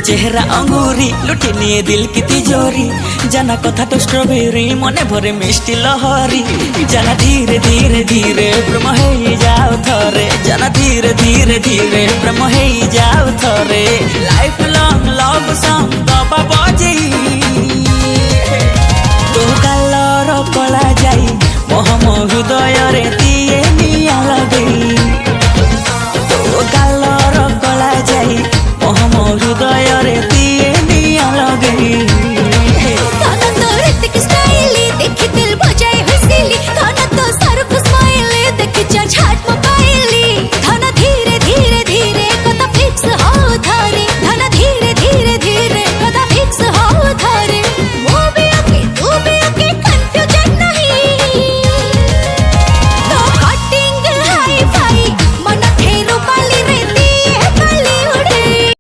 চেহারা অঙ্গুরি লুটি নিয়ে দিল কি তিজোরি জানা কথা তো স্ট্রবেরি মনে ভরে মিষ্টি লহরি জানা ধীরে ধীরে ধীরে প্রেম হয়ে যাও থরে জানা ধীরে ধীরে ধীরে প্রেম হয়ে যাও থরে লাইফ লং